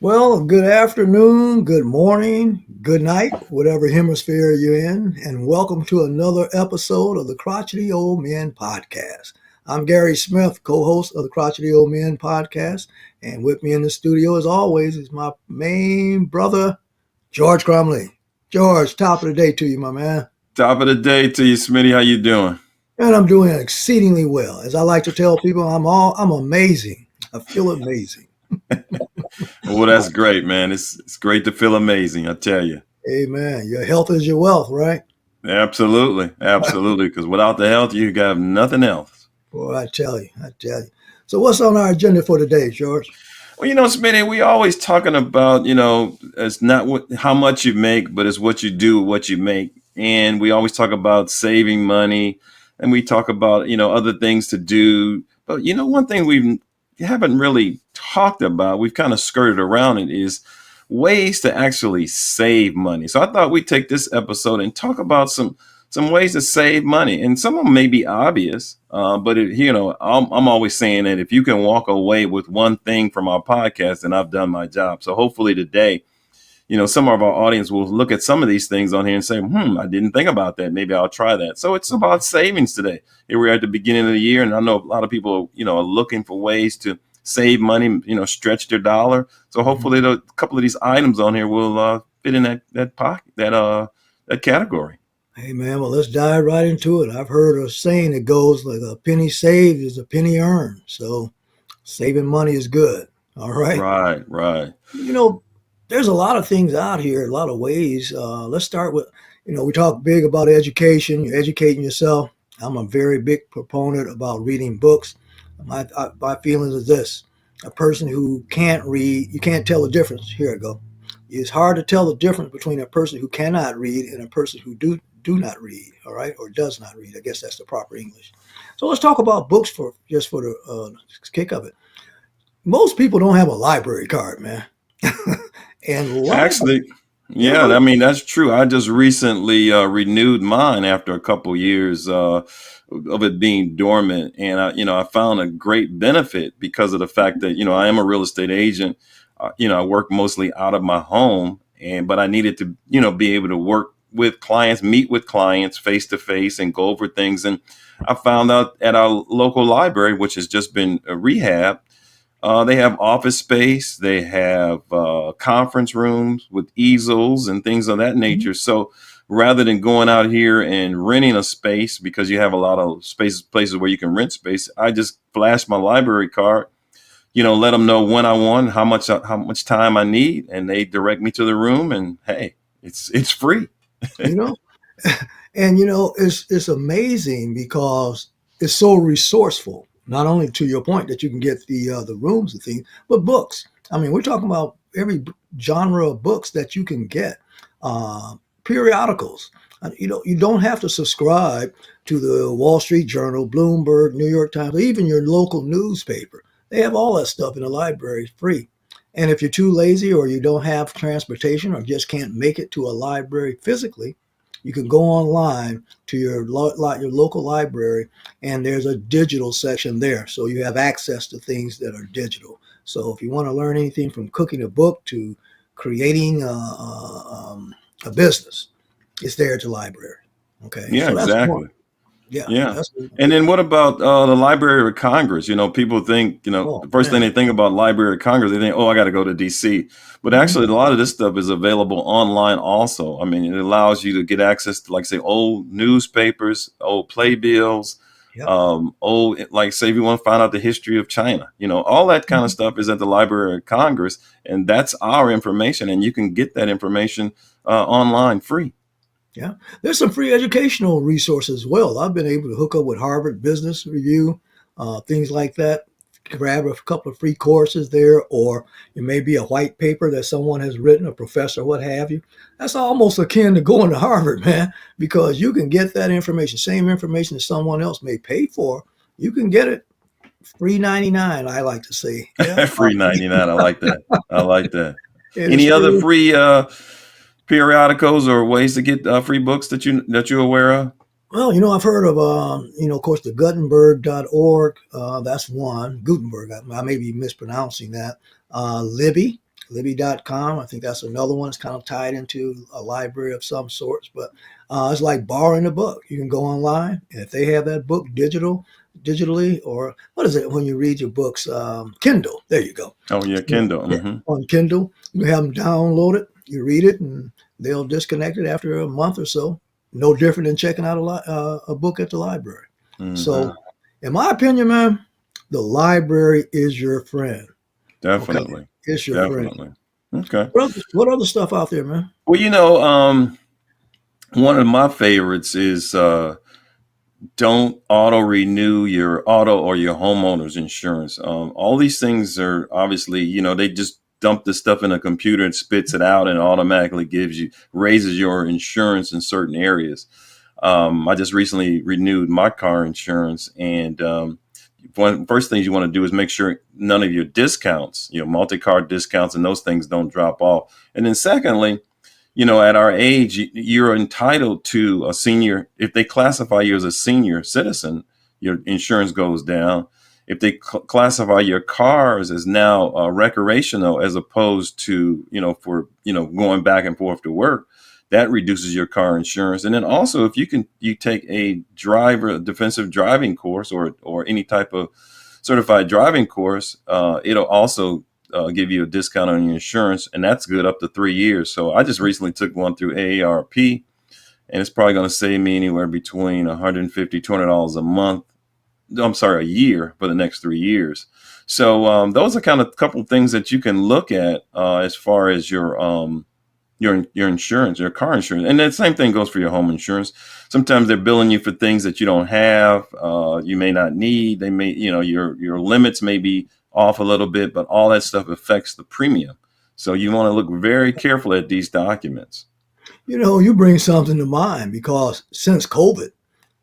Well, good afternoon, good morning, good night, whatever hemisphere you're in, and welcome to another episode of the Crotchety Old Men podcast. I'm Gary Smith, co-host of the Crotchety Old Men podcast, and with me in the studio, as always, is my main brother, George Crumley. George, top of the day to you, my man. Top of the day to you, Smitty. How you doing? And I'm doing exceedingly well. As I like to tell people, I'm amazing. I feel amazing. Well, that's great, man. It's great to feel amazing. I tell you, Amen. Your health is your wealth, right? absolutely, absolutely. Because without the health, you got nothing else. Boy, I tell you. So, what's on our agenda for today, George? Well, Smitty, we always talking about, it's not how much you make, but it's what you do with what you make. And we always talk about saving money, and we talk about, other things to do. But one thing we haven't really talked about, we've kind of skirted around it, is ways to actually save money. So I thought we'd take this episode and talk about some ways to save money, and some of them may be obvious, but I'm always saying that if you can walk away with one thing from our podcast, then I've done my job. So hopefully today, some of our audience will look at some of these things on here and say, I didn't think about that. Maybe I'll try that. So it's about savings today. Here we are at the beginning of the year, and I know a lot of people, are looking for ways to save money, stretch their dollar. So hopefully a couple of these items on here will fit in that pocket, that category. Hey, man, well, let's dive right into it. I've heard a saying that goes like a penny saved is a penny earned. So, saving money is good. All right. Right, right. You know, there's a lot of things out here, a lot of ways. Let's start with, we talk big about education, you're educating yourself. I'm a very big proponent about reading books. My feelings is this: a person who can't read, you can't tell the difference. Here I go. It's hard to tell the difference between a person who cannot read and a person who do not read. All right, or does not read. I guess that's the proper English. So let's talk about books for just for the kick of it. Most people don't have a library card, man. And Actually, yeah, yeah, I mean that's true. I just recently renewed mine after a couple years of it being dormant, and I found a great benefit because of the fact that I am a real estate agent. I work mostly out of my home, and but I needed to be able to work with clients, meet with clients face to face, and go over things. And I found out at our local library, which has just been rehab. They have office space. They have conference rooms with easels and things of that nature. So rather than going out here and renting a space because you have a lot of places where you can rent space, I just flash my library card. Let them know when I want, how much time I need, and they direct me to the room. And hey, it's free. you know, and it's amazing because it's so resourceful. Not only to your point that you can get the rooms and things, but books. I mean, we're talking about every genre of books that you can get. Periodicals. You don't have to subscribe to the Wall Street Journal, Bloomberg, New York Times, or even your local newspaper. They have all that stuff in the library free. And if you're too lazy or you don't have transportation or just can't make it to a library physically, you can go online to your local library, and there's a digital section there. So you have access to things that are digital. So if you want to learn anything from cooking a book to creating a business, it's there at the library. Okay, Yeah, so that's one. exactly. Yeah, Yeah. that's And then what about the Library of Congress? People think, oh the first thing man. they think about Library of Congress, they think, oh, I got to go to DC. But Mhm. actually, a lot of this stuff is available online also. I mean, it allows you to get access to, like, say, old newspapers, old playbills, Yep. like, say, if you want to find out the history of China, all that kind of Mhm. stuff is at the Library of Congress. And that's our information. And you can get that information online free. Yeah, there's some free educational resources as well. I've been able to hook up with Harvard Business Review, things like that. Grab a couple of free courses there, or it may be a white paper that someone has written, a professor, what have you. That's almost akin to going to Harvard, man, because you can get that information, same information that someone else may pay for. You can get it free 99, I like to say. Yeah, Free 99. I like that. I like that. it is Any other free. free periodicals or ways to get free books that you're aware of? Well, I've heard of, of course, the Gutenberg.org. That's one. Gutenberg, I may be mispronouncing that. Libby. Libby.com. I think that's another one. It's kind of tied into a library of some sorts, but it's like borrowing a book. You can go online, and if they have that book digitally, or what is it when you read your books? Kindle. There you go. Oh yeah, Kindle. Yeah, Hmm. on Kindle, you have them download it. You read it, and they'll disconnect it after a month or so. No different than checking out a book at the library. Hmm. So, in my opinion, man, the library is your friend. Okay, Definitely. it's your friend. Definitely. Okay. What other stuff out there, man? Well, one of my favorites is don't auto renew your auto or your homeowner's insurance. All these things are obviously, they just dump this stuff in a computer and spits it out and automatically raises your insurance in certain areas. I just recently renewed my car insurance, and one first things you want to do is make sure none of your discounts, multi-car discounts and those things don't drop off. And then secondly, at our age, you're entitled to a senior. If they classify you as a senior citizen, your insurance goes down. If they classify your cars as now recreational, as opposed to, for, going back and forth to work, that reduces your car insurance. And then also, if you take a defensive driving course, or any type of certified driving course, it'll also give you a discount on your insurance, and that's good up to 3 years. So I just recently took one through AARP, and it's probably going to save me anywhere between $150, $200 a month. I'm sorry, a year for the next 3 years. So those are kind of a couple of things that you can look at as far as your insurance, your car insurance. And the same thing goes for your home insurance. Sometimes they're billing you for things that you don't have, you may not need. They may, your limits may be off a little bit, but all that stuff affects the premium. So you want to look very carefully at these documents. You bring something to mind because since COVID,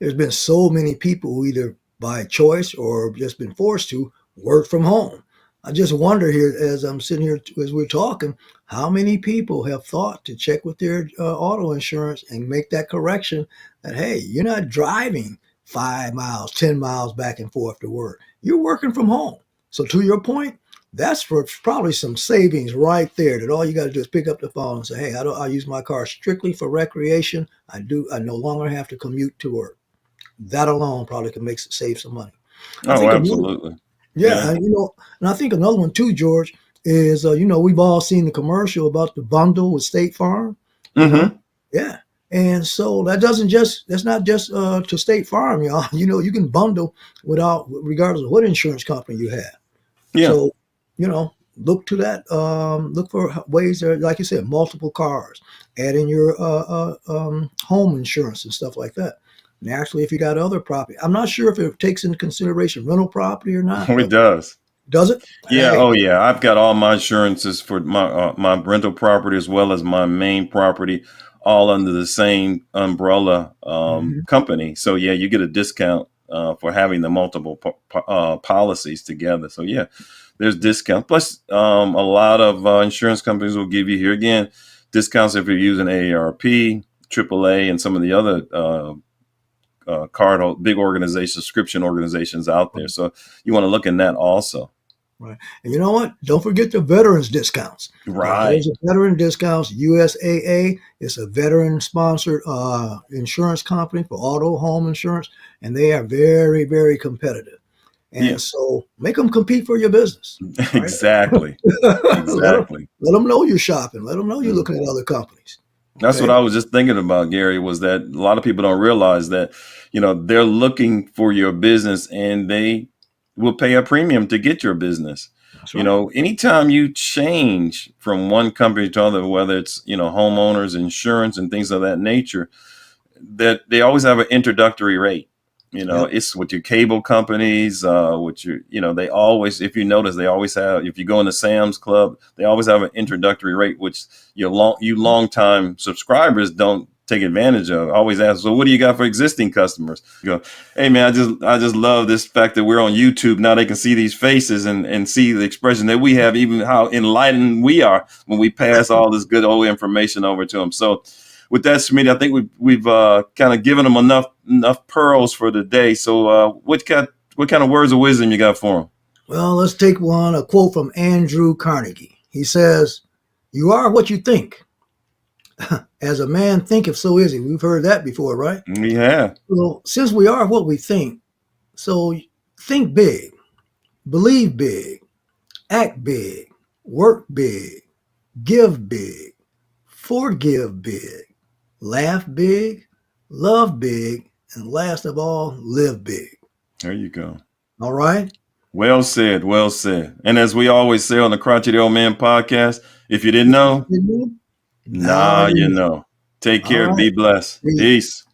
there's been so many people who either by choice or just been forced to work from home. I just wonder here, as I'm sitting here, as we're talking, how many people have thought to check with their auto insurance and make that correction that, hey, you're not driving 5 miles, 10 miles back and forth to work. You're working from home. So, to your point, that's for probably some savings right there that all you got to do is pick up the phone and say, hey, I use my car strictly for recreation. I no longer have to commute to work. That alone probably can save some money. I Oh, think another, absolutely. yeah, Yeah. and I think another one too, George, is we've all seen the commercial about the bundle with State Farm. You know, Hmm. yeah, and so that's not just to State Farm, y'all. You can bundle regardless of what insurance company you have. Yeah. So, look to that. Look for ways that, like you said, multiple cars, add in your home insurance and stuff like that. Naturally, if you got other property, I'm not sure if it takes into consideration rental property or not, It but does. does it? Yeah. Hey, Oh, yeah. I've got all my insurances for my rental property as well as my main property, all under the same umbrella mhm. company. So yeah, you get a discount for having the multiple policies together. So yeah, there's discount. Plus, a lot of insurance companies will give you, here again, discounts if you're using AARP, AAA, and some of the other big organizations, subscription organizations out there. So you want to look in that also. Right. And you know what? Don't forget the veterans discounts. Those Right. are veteran discounts. USAA is a veteran sponsored insurance company for auto home insurance, and they are very, very competitive. Yeah. And so make them compete for your business. Right. Exactly. let them Exactly. let them know you're shopping. Let them know you're Mm. looking at other companies. That's what Okay. I was just thinking about, Gary, was that a lot of people don't realize that, they're looking for your business, and they will pay a premium to get your business. That's right. Anytime you change from one company to other, whether it's, homeowners insurance and things of that nature, that they always have an introductory rate. Yep. It's with your cable companies, with your, they always, if you notice, they always have, if you go into Sam's Club, they always have an introductory rate, which you long time subscribers don't take advantage of. I always ask, so what do you got for existing customers? You go, hey man, I just love this fact that we're on YouTube now. They can see these faces and see the expression that we have, even how enlightened we are when we pass all this good old information over to them. So with that, Smitty, I think we've kind of given them enough pearls for the day. So what kind of words of wisdom you got for them? Well, let's take a quote from Andrew Carnegie. He says, "You are what you think. As a man thinketh, so is he." We've heard that before, right? We have. Well, since we are what we think, so think big, believe big, act big, work big, give big, forgive big, laugh big, love big, and last of all, live big. There you go. All right? Well said. Well said. And as we always say on the Crotchety Old Men podcast, if you didn't know, Now nah, you you know. know. Take All care. right. Be blessed. Peace. Peace.